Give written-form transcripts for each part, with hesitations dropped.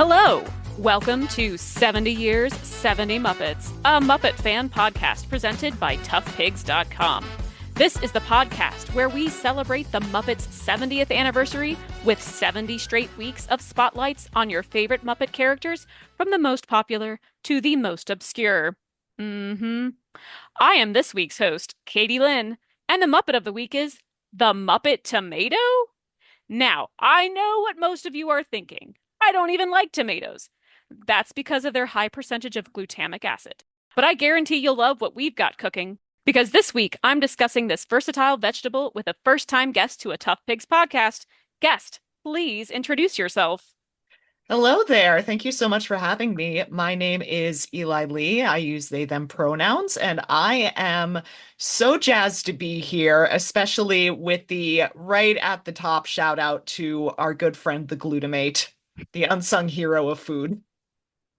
Hello! Welcome to 70 Years, 70 Muppets, a Muppet fan podcast presented by ToughPigs.com. This is the podcast where we celebrate the Muppets' 70th anniversary with 70 straight weeks of spotlights on your favorite Muppet characters from the most popular to the most obscure. I am this week's host, Katilyn, and the Muppet of the week is the Muppet Tomato? Now, I know what most of you are thinking. I don't even like tomatoes. That's because of their high percentage of glutamic acid. But I guarantee you'll love what we've got cooking. Because this week, I'm discussing this versatile vegetable with a first-time guest to a Tough Pigs podcast. Guest, please introduce yourself. Hello there. Thank you so much for having me. My name is Eli Lee. I use they, them pronouns, and I am so jazzed to be here, especially with the right at the top shout out to our good friend, the glutamate, the unsung hero of food.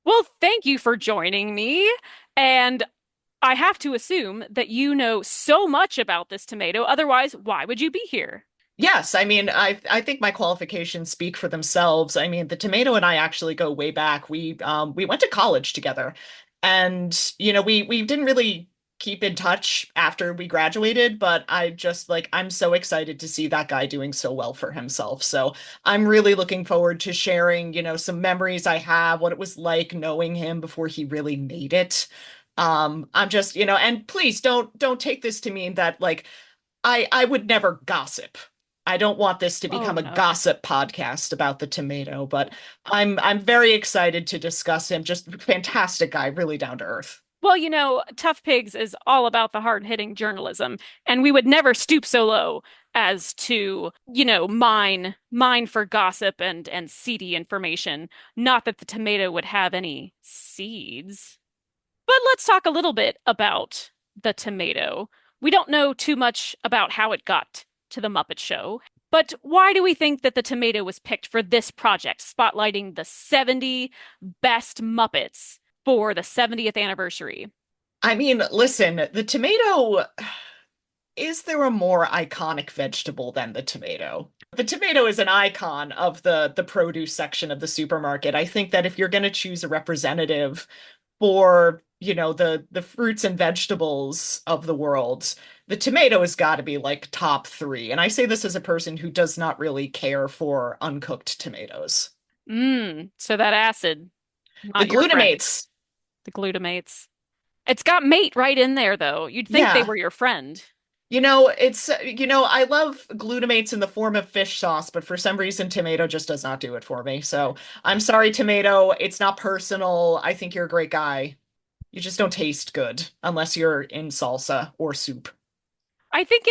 Well, thank you for joining me. And I have to assume that you know so much about this tomato. Otherwise, why would you be here? Yes, I think my qualifications speak for themselves. I mean, the tomato and I actually go way back. We went to college together. And we didn't really keep in touch after we graduated, but I'm so excited to see that guy doing so well for himself. So I'm really looking forward to sharing, some memories I have, what it was like knowing him before he really made it. I'm just, and please don't take this to mean that I would never gossip. I don't want this to Oh, become a no. gossip podcast about the tomato, but I'm very excited to discuss him. Just fantastic guy, really down to earth. Well, Tough Pigs is all about the hard-hitting journalism, and we would never stoop so low as to, mine for gossip and seedy information. Not that the tomato would have any seeds. But let's talk a little bit about the tomato. We don't know too much about how it got to the Muppet Show, but why do we think that the tomato was picked for this project, spotlighting the 70 best Muppets for the 70th anniversary? I mean, listen, the tomato, is there a more iconic vegetable than the tomato? The tomato is an icon of the produce section of the supermarket. I think that if you're going to choose a representative for, the fruits and vegetables of the world, the tomato has got to be like top three. And I say this as a person who does not really care for uncooked tomatoes. So that acid, The not your friend, glutamates, the glutamates. It's got mate right in there, though. You'd think they yeah. were your friend. I love glutamates in the form of fish sauce, but for some reason, tomato just does not do it for me. So I'm sorry, tomato. It's not personal. I think you're a great guy. You just don't taste good unless you're in salsa or soup. I think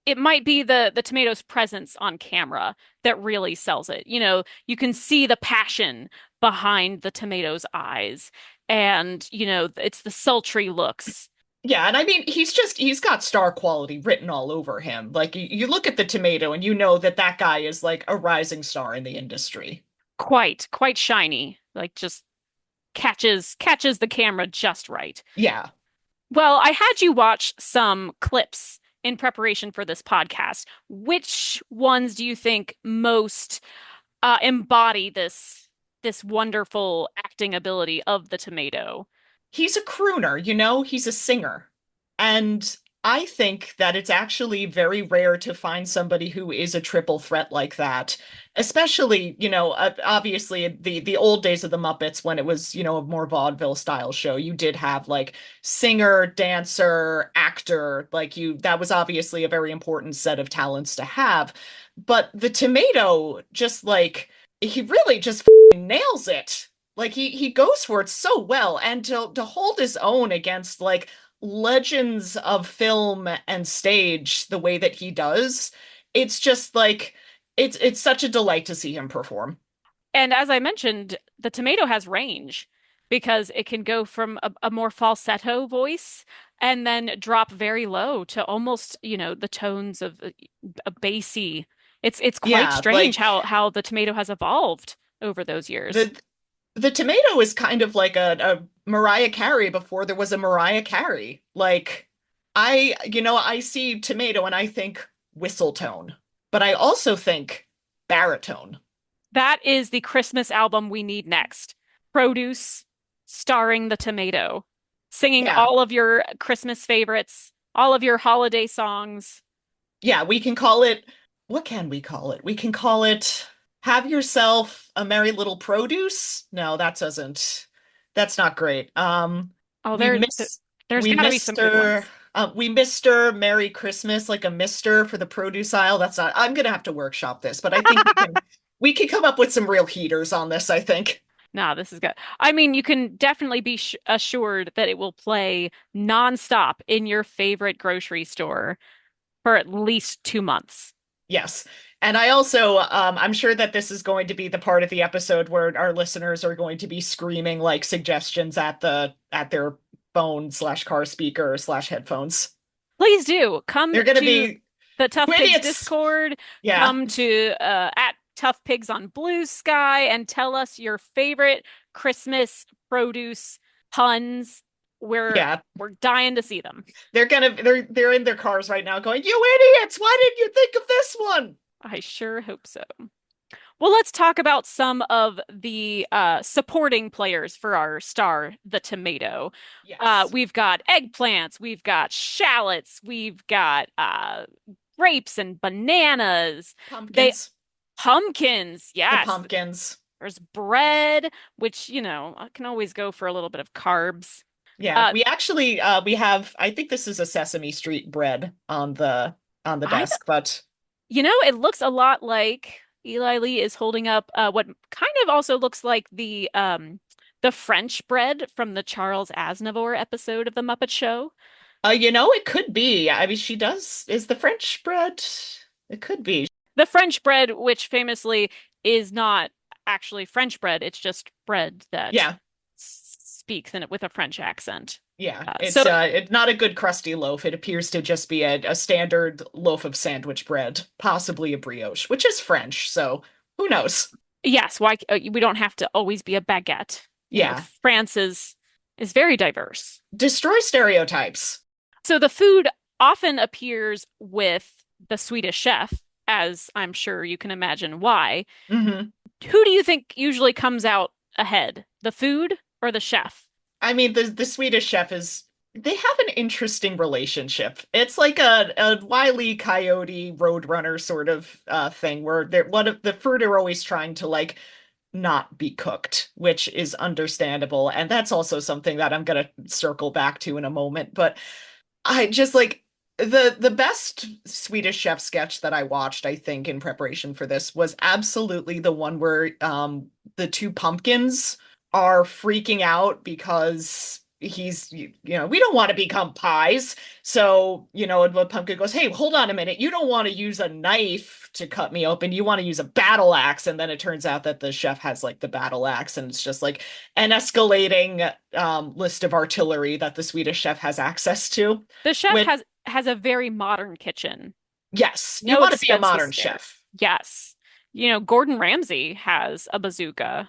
it might be the tomato's presence on camera that really sells it. You can see the passion behind the tomato's eyes, and it's the sultry looks. Yeah, and I mean, he's got star quality written all over him. Like you look at the tomato and you know that that guy is like a rising star in the industry. Quite shiny, like just catches the camera just right. Yeah. Well, I had you watch some clips in preparation for this podcast. Which ones do you think most embody this wonderful acting ability of the tomato? He's a crooner, he's a singer. And I think that it's actually very rare to find somebody who is a triple threat like that. Especially, obviously the old days of the Muppets when it was, a more vaudeville style show, you did have like singer, dancer, actor, that was obviously a very important set of talents to have. But the tomato just he really just nails it. Like he goes for it so well, and to hold his own against legends of film and stage the way that he does, it's just it's such a delight to see him perform. And as I mentioned, the tomato has range because it can go from a more falsetto voice and then drop very low to almost, the tones of a bassy. It's quite Yeah, strange how the tomato has evolved over those years. the the tomato is kind of like a Mariah Carey before there was a Mariah Carey. I see tomato and I think whistle tone, but I also think baritone. That is the Christmas album we need next. Produce, starring the tomato, singing Yeah. all of your Christmas favorites, all of your holiday songs. Yeah, we can call it, what can we call it? We can call it Have Yourself a Merry Little Produce. No, that's not great. Oh, We there's we got to be some good Mr. ones. We Mr. Merry Christmas, like a Mister for the produce aisle. That's not, I'm gonna have to workshop this, but I think we can come up with some real heaters on this, I think. Nah, this is good. I mean, you can definitely be sh assured that it will play nonstop in your favorite grocery store for at least 2 months. Yes. And I also, I'm sure that this is going to be the part of the episode where our listeners are going to be screaming like suggestions at their phone slash car speaker slash headphones. Please do come They're going to to be, the Tough "You Pigs idiots." Discord, Yeah. come to at Tough Pigs on Blue Sky, and tell us your favorite Christmas produce puns. Yeah. We're dying to see them. They're in their cars right now going, "You idiots, why didn't you think of this one?" I sure hope so. Well, let's talk about some of the supporting players for our star, the tomato. Yes. We've got eggplants, we've got shallots, we've got grapes and bananas. They Pumpkins. pumpkins, The yes. pumpkins. There's bread, which, can always go for a little bit of carbs. Yeah, Uh, we actually we have, I think this is a Sesame Street bread on the I, desk, but it looks a lot like Eli Lee is holding up what kind of also looks like the French bread from the Charles Aznavour episode of The Muppet Show. it could be. I mean, she does, is the French bread? It could be. The French bread, which famously is not actually French bread, it's just bread that Yeah. speaks in it with a French accent. Yeah. So It's not a good crusty loaf. It appears to just be a standard loaf of sandwich bread, possibly a brioche, which is French, so who knows? yes, why we don't have to always be a baguette. Yeah. France is very diverse. Destroy stereotypes. So the food often appears with the Swedish chef, as I'm sure you can imagine why. Hmm. Who do you think usually comes out ahead, the food or the chef? I mean, the Swedish chef is, they have an interesting relationship. It's like a Wile E. Coyote Roadrunner sort of thing where one of the fruit are always trying to like not be cooked, which is understandable. And that's also something that I'm gonna circle back to in a moment. But I just like the best Swedish chef sketch that I watched, I think, in preparation for this was absolutely the one where the two pumpkins are freaking out because we don't want to become pies. So, and the pumpkin goes, "Hey, hold on a minute. You don't want to use a knife to cut me open. You want to use a battle axe." And then it turns out that the chef has like the battle axe, and it's just like an escalating list of artillery that the Swedish chef has access to. The chef Which, has a very modern kitchen. yes, you No want to be a expenses modern spared. chef. Yes. Gordon Ramsay has a bazooka.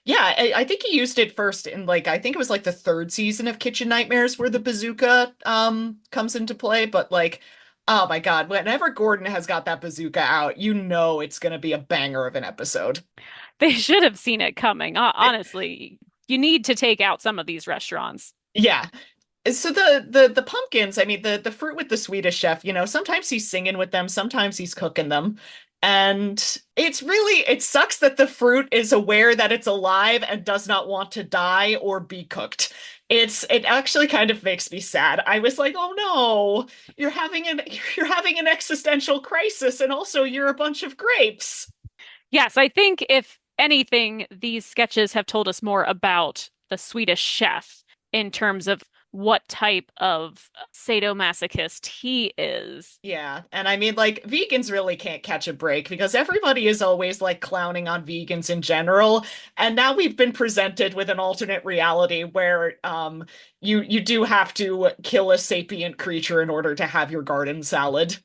Yeah, I think he used it first in like, I think it was like the third season of Kitchen Nightmares where the bazooka comes into play. But like, oh my God, whenever Gordon has got that bazooka out, it's gonna be a banger of an episode. They should have seen it coming. Honestly, you need to take out some of these restaurants. Yeah. So the pumpkins, I mean the fruit with the Swedish chef, sometimes he's singing with them, sometimes he's cooking them. And it sucks that the fruit is aware that it's alive and does not want to die or be cooked. It actually kind of makes me sad. I was like, "Oh no, you're having an existential crisis and also you're a bunch of grapes." Yes, I think if anything, these sketches have told us more about the Swedish chef in terms of what type of sadomasochist he is. Yeah, and I mean, like, vegans really can't catch a break because everybody is always like clowning on vegans in general, and now we've been presented with an alternate reality where you do have to kill a sapient creature in order to have your garden salad.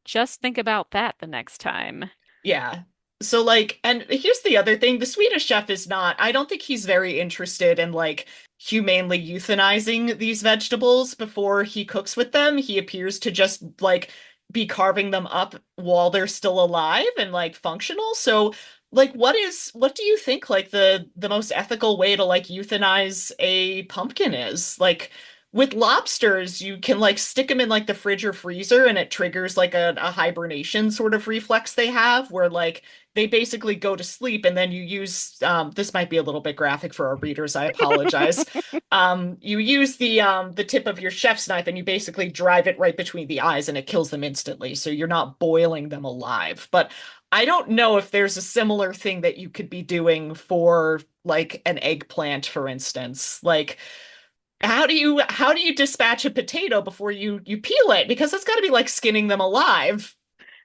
Just think about that the next time. Yeah. So like, and here's the other thing, the Swedish chef is not, I don't think he's very interested in like humanely euthanizing these vegetables before he cooks with them. He appears to just like be carving them up while they're still alive and like functional. So like what do you think like the most ethical way to like euthanize a pumpkin is? Like with lobsters, you can like stick them in like the fridge or freezer and it triggers like a hibernation sort of reflex they have where like they basically go to sleep and then you use this might be a little bit graphic for our readers, I apologize. You use the tip of your chef's knife and you basically drive it right between the eyes and it kills them instantly. So you're not boiling them alive. But I don't know if there's a similar thing that you could be doing for like an eggplant, for instance. Like, how do you dispatch a potato before you peel it? Because it's got to be like skinning them alive.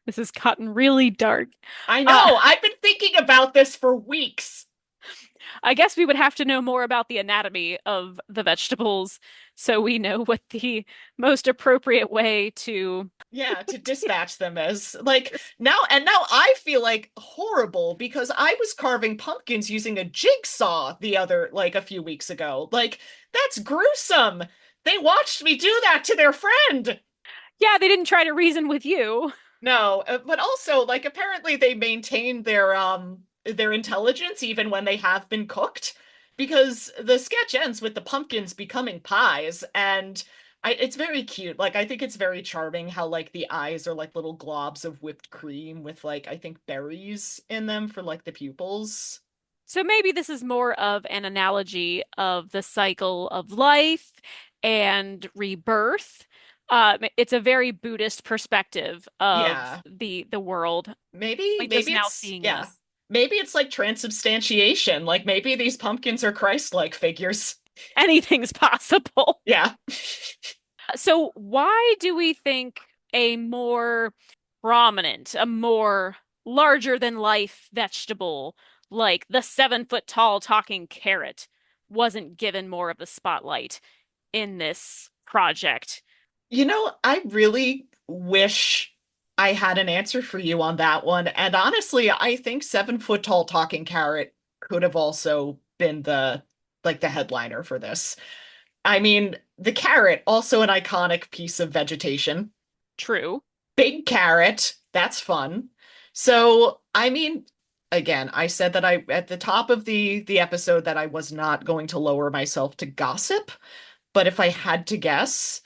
This has gotten really dark. I Uh, know. I've been thinking about this for weeks. I guess we would have to know more about the anatomy of the vegetables so we know what the most appropriate way to. Yeah, to dispatch them as like now I feel like horrible because I was carving pumpkins using a jigsaw the other like a few weeks ago. Like that's gruesome. They watched me do that to their friend. Yeah, they didn't try to reason with you. No, but also like apparently they maintain their intelligence even when they have been cooked because the sketch ends with the pumpkins becoming pies and it's very cute. Like I think it's very charming how like the eyes are like little globs of whipped cream with like I think berries in them for like the pupils. So maybe this is more of an analogy of the cycle of life and rebirth. It's a very Buddhist perspective of Yeah. the world. Maybe We're just maybe now it's seeing yeah. this. Maybe it's like transubstantiation. Like maybe these pumpkins are Christ-like figures. Anything's possible. Yeah. So why do we think a more prominent, a more larger than life vegetable like the 7 foot tall talking carrot wasn't given more of the spotlight in this project? You know, I really wish I had an answer for you on that one. And honestly, I think 7 foot tall talking carrot could have also been the like the headliner for this. I mean, the carrot, also an iconic piece of vegetation. True. Big carrot, that's fun. So, I mean, again, I said that I at the top of the episode that I was not going to lower myself to gossip, but if I had to guess,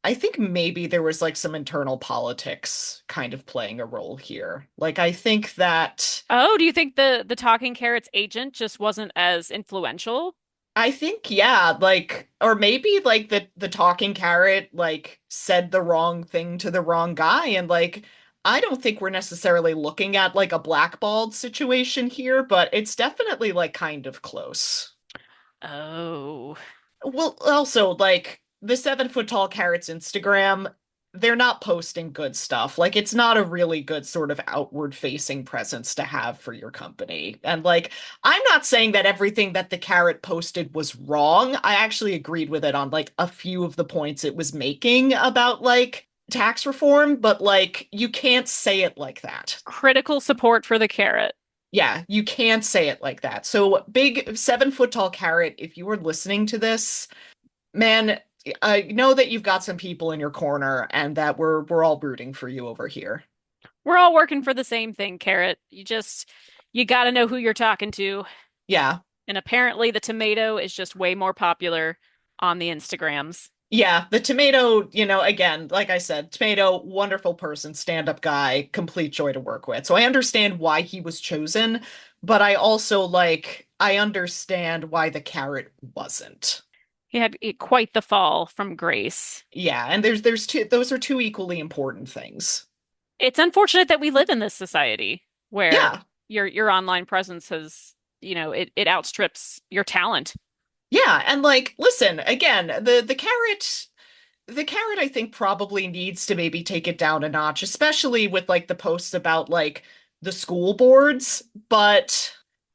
I think maybe there was like some internal politics kind of playing a role here. Like I think that Oh, do you think the talking carrot's agent just wasn't as influential? I think yeah, like or maybe like the talking carrot like said the wrong thing to the wrong guy and like I don't think we're necessarily looking at like a blackballed situation here, but it's definitely like kind of close. Oh. Well, also, like the 7 foot tall carrots Instagram, they're not posting good stuff. Like, it's not a really good sort of outward facing presence to have for your company. And like, I'm not saying that everything that the carrot posted was wrong. I actually agreed with it on like a few of the points it was making about like tax reform, but like, you can't say it like that. Critical support for the carrot. Yeah, you can't say it like that. So, big 7 foot tall carrot, if you were listening to this, man, I know that you've got some people in your corner and that we're all rooting for you over here. We're all working for the same thing, carrot. You gotta know who you're talking to. Yeah. And apparently the tomato is just way more popular on the Instagrams. Yeah, the tomato, again, like I said, tomato, wonderful person, stand-up guy, complete joy to work with. So I understand why he was chosen, but I also I understand why the carrot wasn't. He had quite the fall from grace. Yeah, and there's two those are two equally important things. It's unfortunate that we live in this society where Yeah. your online presence has, it outstrips your talent. Yeah, and like listen, again, the carrot I think probably needs to maybe take it down a notch, especially with like the posts about like the school boards, but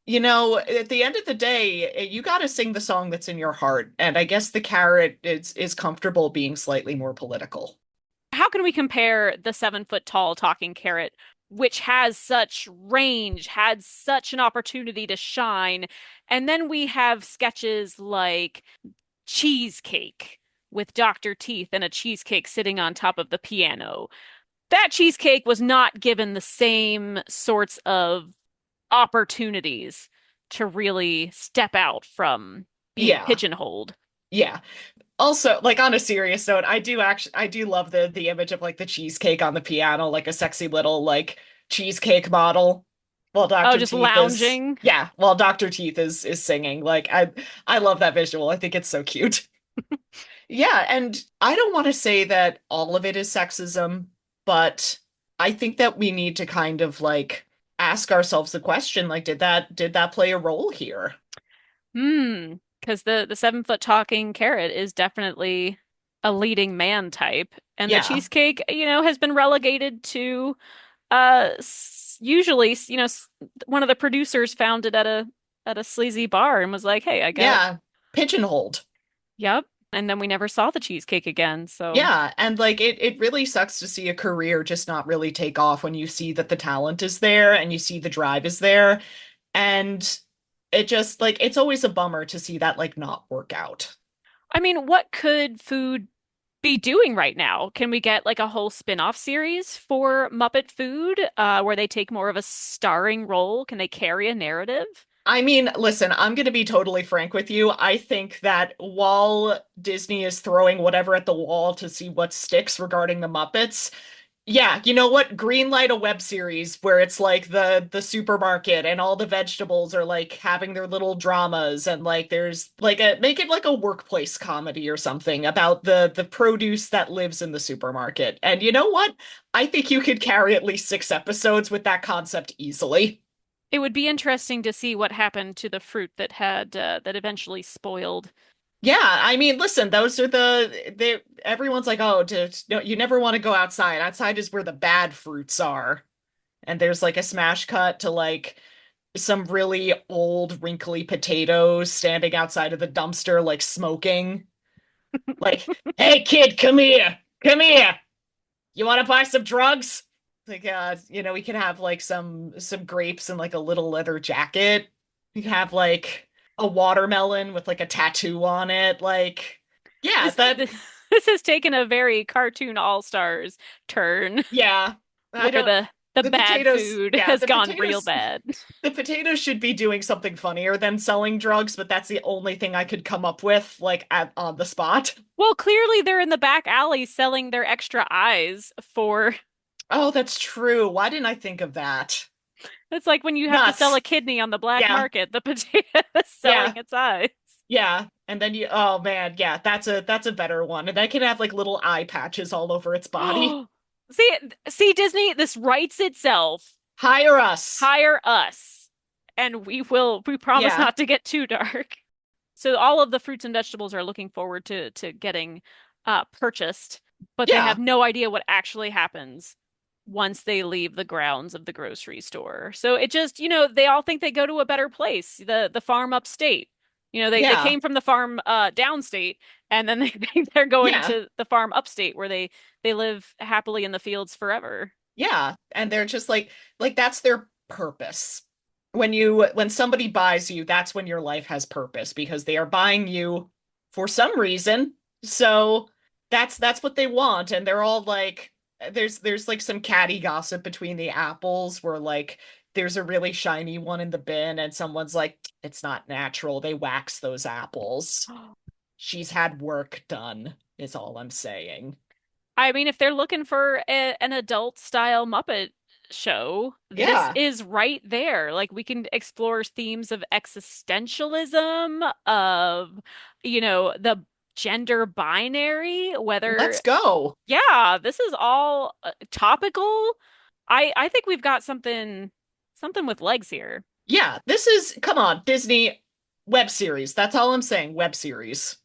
at the end of the day, you got to sing the song that's in your heart, and I guess the carrot is comfortable being slightly more political. How can we compare the 7 foot tall talking carrot, which has such range, had such an opportunity to shine, and then we have sketches like Cheesecake with Dr. Teeth and a cheesecake sitting on top of the piano. That cheesecake was not given the same sorts of opportunities to really step out from being Yeah. pigeonholed. Yeah. Also, like on a serious note, I do love the image of like the cheesecake on the piano, like a sexy little like cheesecake model while Oh, Dr. just Teeth is lounging. yeah, while Dr. Teeth is singing. Like I love that visual. I think it's so cute. Yeah, and I don't want to say that all of it is sexism, but I think that we need to kind of like ask ourselves the question, like, did that play a role here? Hmm. Because the 7 foot talking carrot is definitely a leading man type, and the Yeah. cheesecake, has been relegated to usually, one of the producers found it at a sleazy bar and was like, "Hey, I got." Yeah. Pigeonholed. Yep. And then we never saw the cheesecake again. So, Yeah, and like it really sucks to see a career just not really take off when you see that the talent is there and you see the drive is there. And it just like it's always a bummer to see that like not work out. I mean, what could food be doing right now? Can we get like a whole spin-off series for Muppet Food, where they take more of a starring role? Can they carry a narrative? I mean, listen, I'm going to be totally frank with you. I think that while Disney is throwing whatever at the wall to see what sticks regarding the Muppets, yeah, you know what? Greenlight a web series where it's like the supermarket and all the vegetables are like having their little dramas and like there's like a make it like a workplace comedy or something about the produce that lives in the supermarket. And you know what? I think you could carry at least 6 episodes with that concept easily. It would be interesting to see what happened to the fruit that eventually spoiled. Yeah, I mean, listen, those are they everyone's like, "Oh, no, you never want to go outside. Outside is where the bad fruits are." And there's like a smash cut to like some really old, wrinkly potatoes standing outside of the dumpster, like smoking. Like, hey kid, come here. Come here. You want to buy some drugs? Like, we could have like some grapes and like a little leather jacket. We could have like a watermelon with like a tattoo on it. Like, yeah, This this has taken a very cartoon all-stars turn yeah. I where don't, the the bad potatoes, food yeah, has gone real bad. the potatoes should be doing something funnier than selling drugs, but that's the only thing I could come up with, like on the spot. Well, clearly they're in the back alley selling their extra eyes for Oh, that's true. Why didn't I think of that? it's like when you have to sell a Nuts. kidney on the black Yeah, market, the potato is selling yeah, its eyes. yeah. And then oh man, yeah, that's a better one. And I can have like little eye patches all over its body. See, see, Disney, this writes itself. Hire us. Hire us, and we promise Yeah, not to get too dark. So all of the fruits and vegetables are looking forward to getting purchased, but they have yeah, no idea what actually happens once they leave the grounds of the grocery store. So it just, they all think they go to a better place, the farm upstate. They yeah, came from the farm downstate, and then they think they're going yeah. to the farm upstate where they live happily in the fields forever. Yeah, and they're just like that's their purpose. When somebody buys you, that's when your life has purpose because they are buying you for some reason. So that's what they want and they're all like there's like some catty gossip between the apples where like there's a really shiny one in the bin and someone's like it's not natural. They wax those apples. She's had work done, is all I'm saying. I mean, if they're looking for an adult style Muppet show, this Yeah. is right there. Like we can explore themes of existentialism, of, the gender binary, Let's whether, go. yeah, this is all topical. I think we've got something with legs here. Yeah, this is, come on, Disney web series. That's all I'm saying, web series.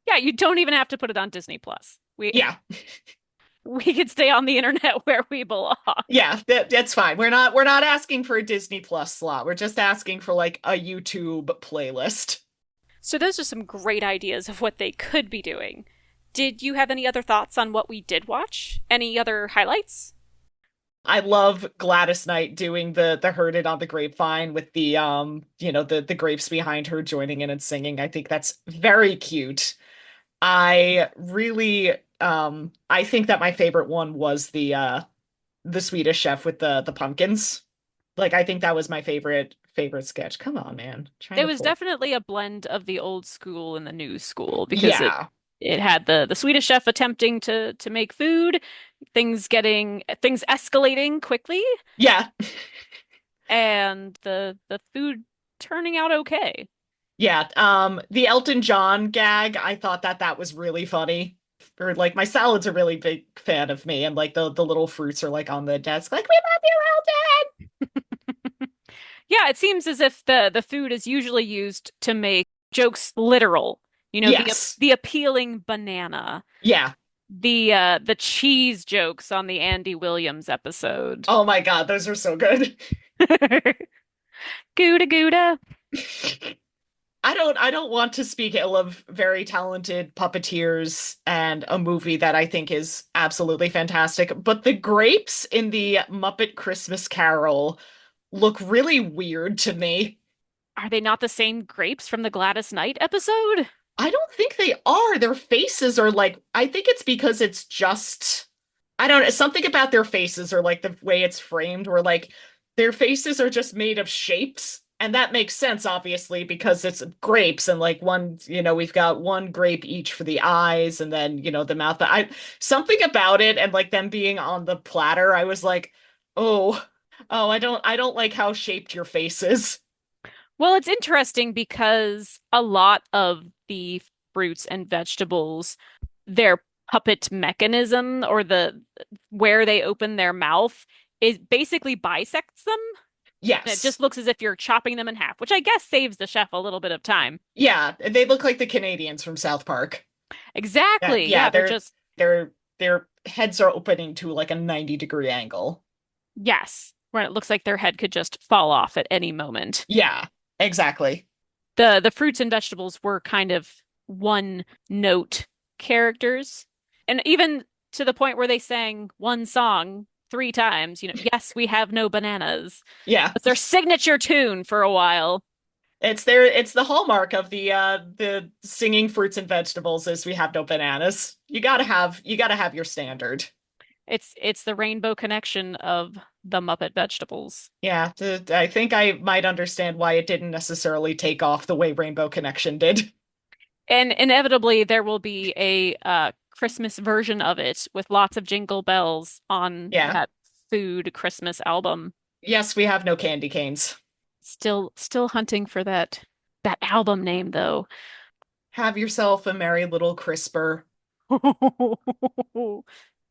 Yeah, you don't even have to put it on Disney Plus. We Yeah, we could stay on the internet where we belong. yeah, that's fine. We're not asking for a Disney Plus slot. We're just asking for like a YouTube playlist. So those are some great ideas of what they could be doing. Did you have any other thoughts on what we did watch? Any other highlights? I love Gladys Knight doing the Heard It on the Grapevine with the the grapes behind her joining in and singing. I think that's very cute. I really I think that my favorite one was the Swedish chef with the pumpkins. Like I think that was my favorite sketch. Come on, man. Trying It to was pull. definitely a blend of the old school and the new school because Yeah. it had the Swedish chef attempting to make food, things escalating quickly, Yeah. and the food turning out okay. Yeah. The Elton John gag, I thought that that was really funny. Or like my salad's a really big fan of me, and like the little fruits are like on the desk, like we love you, Yeah, it seems as if the food is usually used to make jokes literal. You know, Elton. Yes. the appealing banana, Yeah. the cheese jokes on the Andy Williams episode. Oh my God, those are so good. Gouda Gouda. I don't want to speak ill of very talented puppeteers and a movie that I think is absolutely fantastic, but the grapes in the Muppet Christmas Carol look really weird to me. Are they not the same grapes from the Gladys Knight episode? I don't think they are. Their faces are like, I think it's because it's just, I don't know, something about their faces or like the way it's framed, where like their faces are just made of shapes. And that makes sense, obviously, because it's grapes and like one, we've got one grape each for the eyes and then, the mouth. But something about it and like them being on the platter, I was like, oh, oh, I don't like how shaped your face is. Well, it's interesting because a lot of the fruits and vegetables, their puppet mechanism or the where they open their mouth, it basically bisects them. And it Yes. just looks as if you're chopping them in half, which I guess saves the chef a little bit of time. Yeah, they look like the Canadians from South Park. Yeah, Exactly. yeah, Yeah, they're their just, their heads are opening to like a 90-degree angle. yes, when it looks like their head could just fall off at any moment. Yeah, exactly. The fruits and vegetables were kind of one note characters. And even to the point where they sang one song three times, yes, we have no bananas. Yeah. It's their signature tune for a while. It's the hallmark of the singing fruits and vegetables is we have no bananas. You gotta have your standard. It's the rainbow connection of the Muppet vegetables. Yeah, I think I might understand why it didn't necessarily take off the way Rainbow Connection did. And inevitably there will be a Christmas version of it with lots of jingle bells on Yeah. that food Christmas album. Yes, we have no candy canes. Still hunting for that album name though. Have yourself a merry little crisper.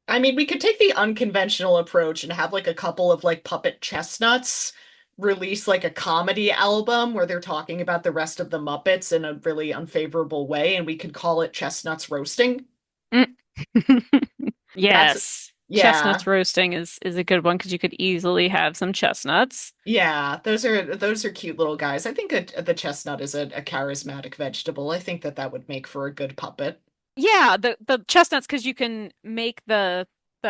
I mean, we could take the unconventional approach and have like a couple of like puppet chestnuts release like a comedy album where they're talking about the rest of the Muppets in a really unfavorable way, and we could call it Chestnuts Roasting. Mm. That's, Yes. yeah, Chestnuts roasting is a good one because you could easily have some chestnuts. yeah, those are cute little guys. I think the chestnut is a charismatic vegetable. I think that that would make for a good puppet. Yeah, the chestnuts because you can make the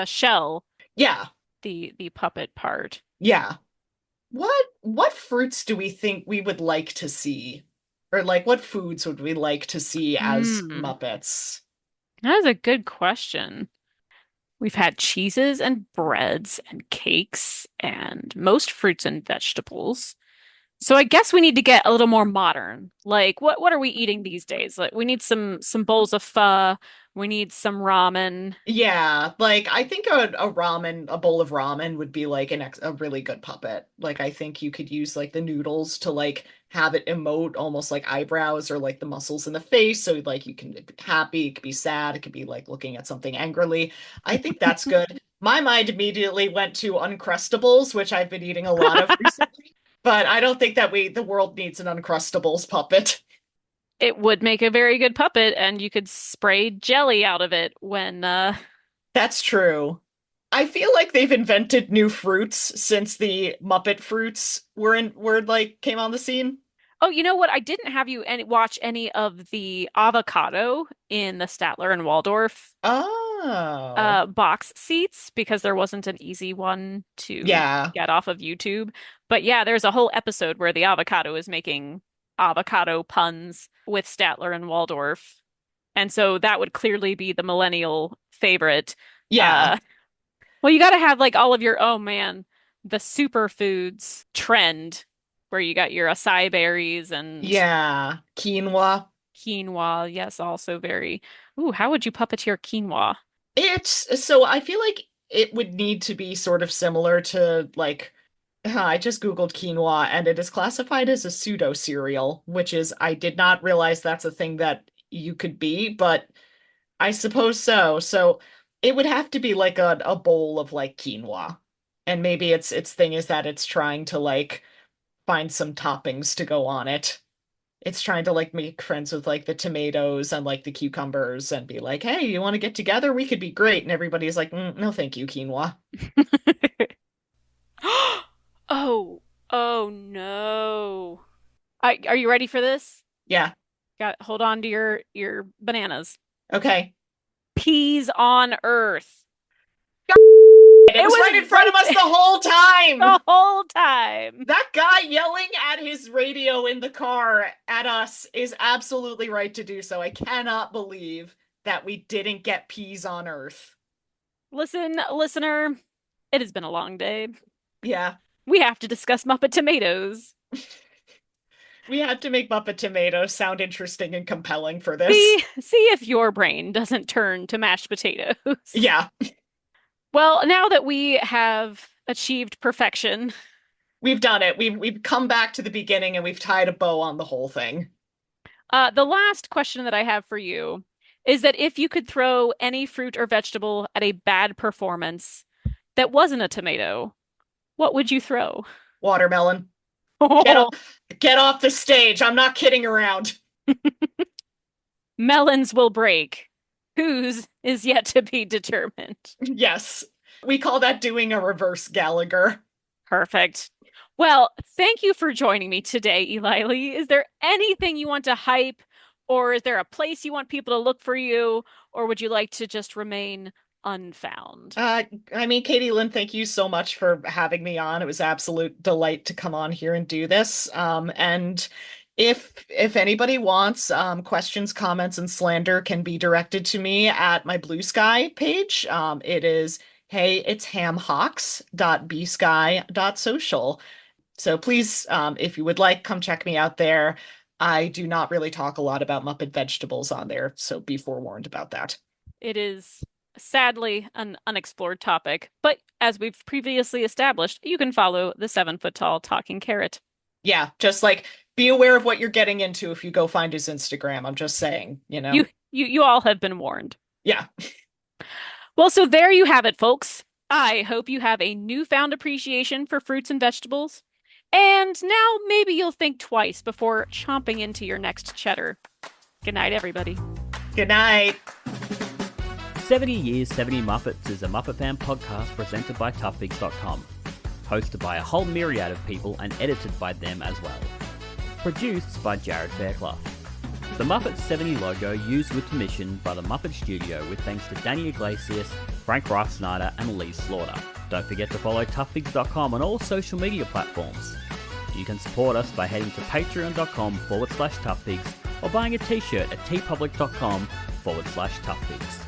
shell Yeah, the puppet part. yeah. What fruits do we think we would like to see? Or like what foods would we like to see as Hmm. Muppets? That is a good question. We've had cheeses and breads and cakes and most fruits and vegetables. So I guess we need to get a little more modern. Like what are we eating these days? Like we need some bowls of pho, we need some ramen. Yeah, like I think a bowl of ramen would be like a really good puppet. Like I think you could use like the noodles to like have it emote almost like eyebrows or like the muscles in the face. So like you can be happy, it could be sad, it could be like looking at something angrily. I think that's good. My mind immediately went to Uncrustables, which I've been eating a lot of recently. But I don't think that the world needs an Uncrustables puppet. It would make a very good puppet and you could spray jelly out of it when That's true. I feel like they've invented new fruits since the Muppet fruits were like came on the scene. Oh, you know what? I didn't have you watch any of the avocado in the Statler and Waldorf Oh. box seats because there wasn't an easy one to Yeah. get off of YouTube. But yeah, there's a whole episode where the avocado is making avocado puns with Statler and Waldorf. And so that would clearly be the millennial favorite. Yeah. Uh, well, you got to have like all of your, oh man, the superfoods trend where you got your acai berries and Yeah, quinoa. quinoa. Yes, also very. Ooh, how would you puppeteer quinoa? It's so I feel like it would need to be sort of similar to like I just Googled quinoa and it is classified as a pseudo cereal, which is I did not realize that's a thing that you could be, but I suppose so. So it would have to be like a bowl of like quinoa. And maybe its thing is that it's trying to like find some toppings to go on it. It's trying to like make friends with like the tomatoes and like the cucumbers and be like, hey, you want to get together? We could be great. And everybody's like, no, thank you, quinoa. Oh, oh no. Are you ready for this? Yeah. Hold on to your bananas. Okay. Peas on Earth. And it It was right was in front right of us the whole the time. whole time. That guy yelling at his radio in the car at us is absolutely right to do so. I cannot believe that we didn't get peas on Earth. Listen, listener, it has been a long day. Yeah. We have to discuss Muppet tomatoes. We had to make Muppet Tomatoes sound interesting and compelling for this. See if your brain doesn't turn to mashed potatoes. Yeah, Well, now that we have achieved perfection, we've done it. We've come back to the beginning and we've tied a bow on the whole thing. the last question that I have for you is that if you could throw any fruit or vegetable at a bad performance that wasn't a tomato, what would you throw? Watermelon. Get Oh, off, get off the stage. I'm not kidding around. melons will break. Whose is yet to be determined. Yes. We call that doing a reverse Gallagher. Perfect. Well, thank you for joining me today, Eli Lee. Is there anything you want to hype, or is there a place you want people to look for you, or would you like to just remain unfound? Uh, I mean, Katie Lynn, thank you so much for having me on. It was absolute delight to come on here and do this. And if anybody wants, questions, comments, and slander can be directed to me at my Blue Sky page. It is hey, it's hamhawks.bsky.social. So please, if you would like, come check me out there. I do not really talk a lot about Muppet vegetables on there, so be forewarned about that. It is sadly an unexplored topic, but as we've previously established, you can follow the 7 foot tall talking carrot. Yeah, just like be aware of what you're getting into if you go find his Instagram. I'm just saying, you know? You all have been warned. Yeah. Well, so there you have it, folks. I hope you have a newfound appreciation for fruits and vegetables. And now maybe you'll think twice before chomping into your next cheddar. Good night, everybody. Good night. 70 Years, 70 Muppets is a Muppet fan podcast presented by toughpigs.com. Hosted by a whole myriad of people and edited by them as well. Produced by Jared Fairclough. The Muppet 70 logo used with permission by the Muppet Studio with thanks to Danny Iglesias, Frank Reich Snyder and Lee Slaughter. Don't forget to follow toughpigs.com on all social media platforms. You can support us by heading to patreon.com/toughpigs or buying a t-shirt at tpublic.com/toughpigs.